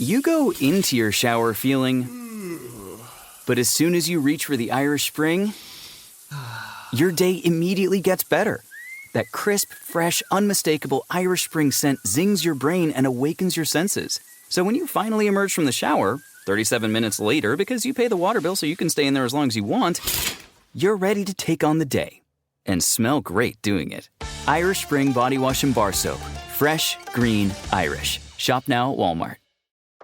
You go into your shower feeling, but as soon as you reach for the Irish Spring, your day immediately gets better. That crisp, fresh, unmistakable Irish Spring scent zings your brain and awakens your senses. So when you finally emerge from the shower, 37 minutes later, because you pay the water bill so you can stay in there as long as you want, you're ready to take on the day and smell great doing it. Irish Spring Body Wash and Bar Soap. Fresh, green, Irish. Shop now at Walmart.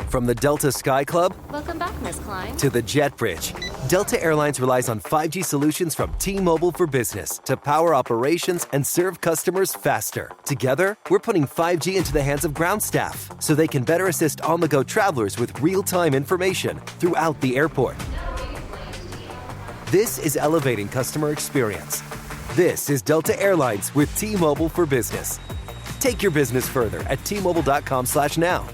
From the Delta Sky Club Welcome back, Miss Klein. to the Jet Bridge, Delta Airlines relies on 5G solutions from T-Mobile for Business to power operations and serve customers faster. Together, we're putting 5G into the hands of ground staff so they can better assist on-the-go travelers with real-time information throughout the airport. This is elevating customer experience. This is Delta Airlines with T-Mobile for Business. Take your business further at T-Mobile.com/now.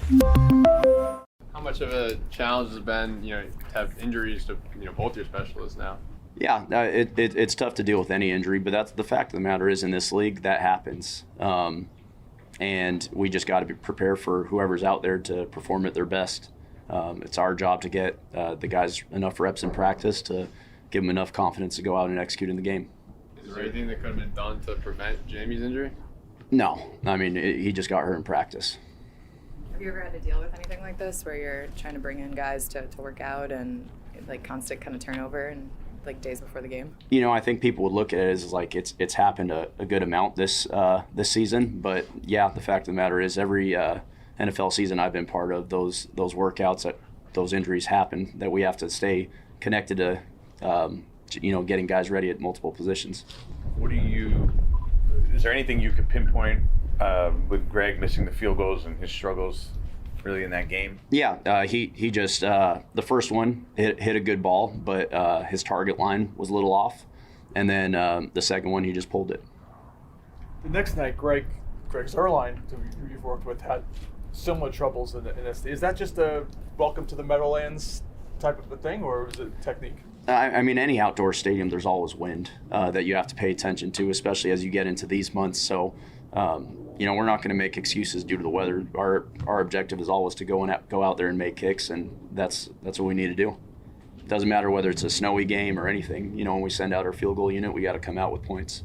How much of a challenge has it been, to have injuries to, both your specialists now? Yeah, it's tough to deal with any injury, but that's the fact of the matter is in this league that happens, and we just got to be prepared for whoever's out there to perform at their best. It's our job to get the guys enough reps in practice to give them enough confidence to go out and execute in the game. Is there anything that could have been done to prevent Jamie's injury? No, I mean he just got hurt in practice. Have you ever had to deal with anything like this where you're trying to bring in guys to work out and like constant kind of turnover and like days before the game? I think people would look at it as like it's happened a good amount this season, but yeah, the fact of the matter is every NFL season I've been part of, those workouts, those injuries happen, that we have to stay connected to getting guys ready at multiple positions. Is there anything you could pinpoint with Greg missing the field goals and his struggles really in that game? Yeah, he just the first one hit a good ball, but his target line was a little off, and then the second one he just pulled it. The next night, Greg Zuerlein, who you've worked with, had similar troubles in ST. Is that just a welcome to the Meadowlands type of a thing, or is it technique? I mean, any outdoor stadium, there's always wind that you have to pay attention to, especially as you get into these months. So, we're not going to make excuses due to the weather. Our objective is always to go out there and make kicks, and that's what we need to do. It doesn't matter whether it's a snowy game or anything. When we send out our field goal unit, we got to come out with points.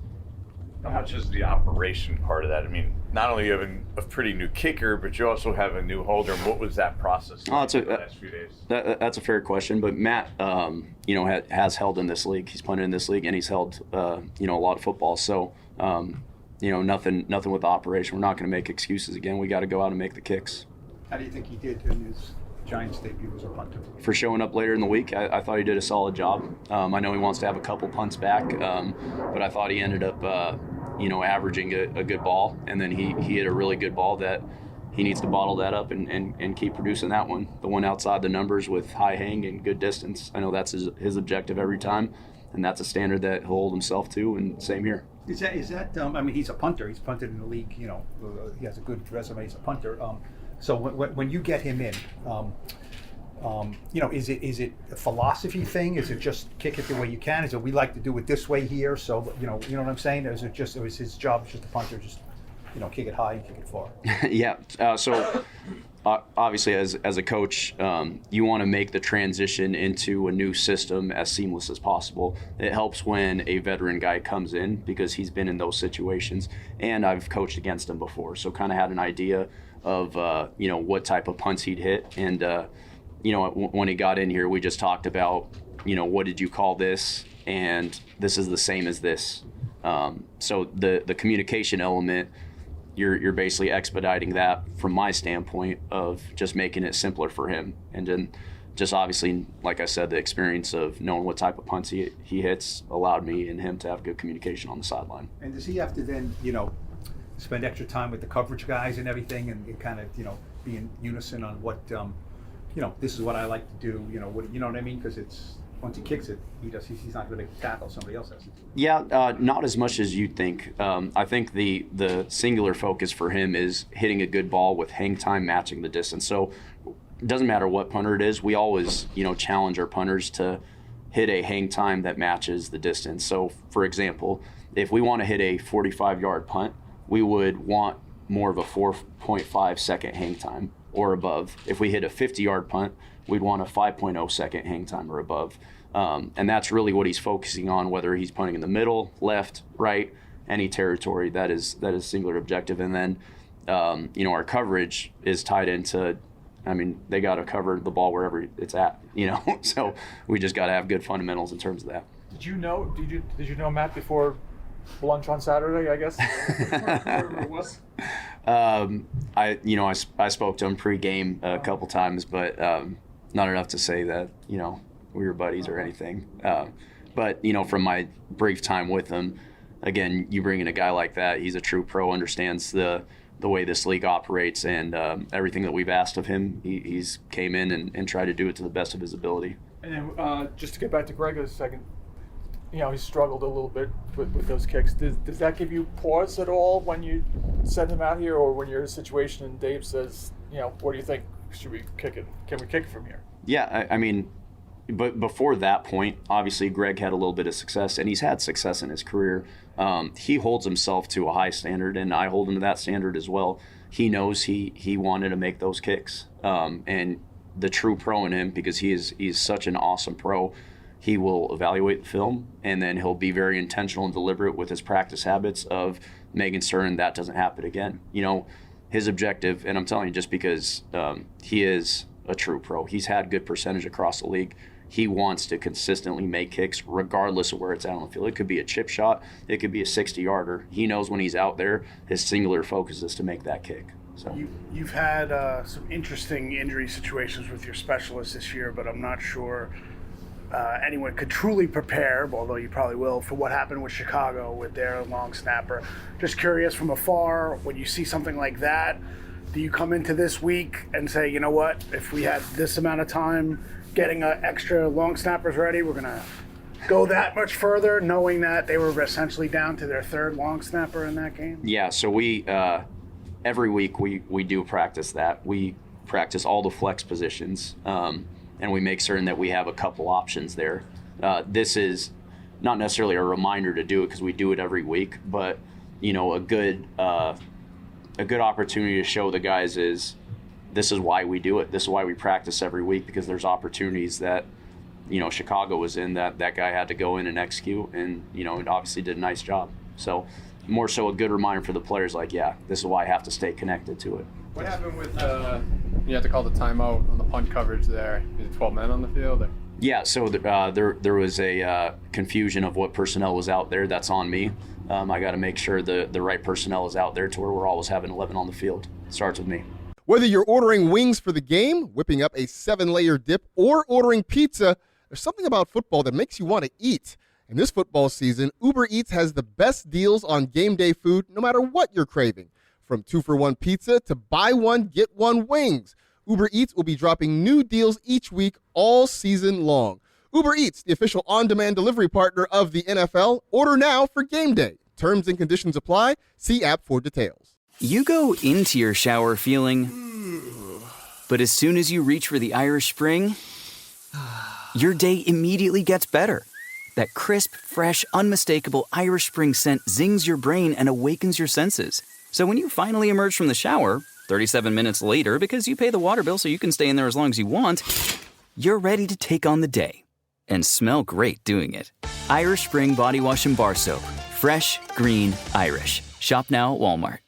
How much is the operation part of that? I mean, not only you have a pretty new kicker, but you also have a new holder. What was that process like the last few days? That's a fair question, but Matt, has held in this league. He's played in this league, and he's held, a lot of football. So, nothing with the operation. We're not going to make excuses again. We got to go out and make the kicks. How do you think he did in his Giants debut as a punter? For showing up later in the week, I thought he did a solid job. I know he wants to have a couple punts back, but I thought he ended up, averaging a good ball, and then he hit a really good ball that he needs to bottle that up and keep producing that one. The one outside the numbers with high hang and good distance. I know that's his objective every time, and that's a standard that he'll hold himself to, and same here. Is that I mean, he's a punter. He's punted in the league. He has a good resume as a punter. So when you get him in, is it a philosophy thing? Is it just kick it the way you can? Is it we like to do it this way here? So you know what I'm saying? Or is his job just a punter, just kick it high and kick it far? Yeah. So obviously, as a coach, you want to make the transition into a new system as seamless as possible. It helps when a veteran guy comes in because he's been in those situations, and I've coached against him before, so kind of had an idea of what type of punts he'd hit. And when he got in here, we just talked about what did you call this, and this is the same as this. So the communication element, you're basically expediting that from my standpoint of just making it simpler for him. And then just obviously, like I said, the experience of knowing what type of punts he hits allowed me and him to have good communication on the sideline. And does he have to then, spend extra time with the coverage guys and everything and kind of, be in unison on what, this is what I like to do, what I mean? Because it's, once he kicks it, he's not going to make the tackle, somebody else has to do it. Yeah, not as much as you'd think. I think the singular focus for him is hitting a good ball with hang time matching the distance. So it doesn't matter what punter it is, we always, challenge our punters to hit a hang time that matches the distance. So for example, if we want to hit a 45-yard punt, we would want more of a 4.5 second hang time. or above. If we hit a 50-yard punt, we'd want a 5.0 second hang time or above. And that's really what he's focusing on, whether he's punting in the middle, left, right, any territory. That is singular objective. And then, our coverage is tied into, they got to cover the ball wherever it's at, So we just got to have good fundamentals in terms of that. Did you know Matt before lunch on Saturday, I guess? Whatever it was? I spoke to him pre-game a couple times, but not enough to say that, we were buddies or anything. But, from my brief time with him, again, you bring in a guy like that, he's a true pro, understands the way this league operates, and everything that we've asked of him, he's came in and tried to do it to the best of his ability. And then just to get back to Greg a second, he struggled a little bit with those kicks. Does that give you pause at all when you send him out here, or when you're in a situation and Dave says, what do you think? Should we kick it? Can we kick it from here? Yeah, but before that point, obviously Greg had a little bit of success, and he's had success in his career. He holds himself to a high standard, and I hold him to that standard as well. He knows he wanted to make those kicks, and the true pro in him, because he's such an awesome pro, he will evaluate the film, and then he'll be very intentional and deliberate with his practice habits of making certain that doesn't happen again. His objective, and I'm telling you, just because he is a true pro, he's had good percentage across the league. He wants to consistently make kicks regardless of where it's out on the field. It could be a chip shot. It could be a 60-yarder. He knows when he's out there, his singular focus is to make that kick. So You've had some interesting injury situations with your specialists this year, but I'm not sure anyone could truly prepare, although you probably will, for what happened with Chicago with their long snapper. Just curious, from afar, when you see something like that, do you come into this week and say, you know what, if we had this amount of time getting extra long snappers ready, we're going to go that much further, knowing that they were essentially down to their third long snapper in that game? Yeah, so we every week we do practice that. We practice all the flex positions, and we make certain that we have a couple options there. This is not necessarily a reminder to do it because we do it every week, but a good opportunity to show the guys is this is why we do it. This is why we practice every week, because there's opportunities that Chicago was in that guy had to go in and execute, and it obviously did a nice job. So more so a good reminder for the players, like, yeah, this is why I have to stay connected to it. What happened with you have to call the timeout on the punt coverage there? Is it 12 men on the field? Or? Yeah, so there was a confusion of what personnel was out there. That's on me. I got to make sure the right personnel is out there to where we're always having 11 on the field. It starts with me. Whether you're ordering wings for the game, whipping up a 7-layer dip, or ordering pizza, there's something about football that makes you want to eat. And this football season, Uber Eats has the best deals on game day food, no matter what you're craving. From 2-for-1 pizza to buy one, get one wings. Uber Eats will be dropping new deals each week all season long. Uber Eats, the official on-demand delivery partner of the NFL. Order now for game day. Terms and conditions apply. See app for details. You go into your shower feeling, but as soon as you reach for the Irish Spring, your day immediately gets better. That crisp, fresh, unmistakable Irish Spring scent zings your brain and awakens your senses. So when you finally emerge from the shower, 37 minutes later, because you pay the water bill so you can stay in there as long as you want, you're ready to take on the day and smell great doing it. Irish Spring Body Wash and Bar Soap. Fresh, green, Irish. Shop now at Walmart.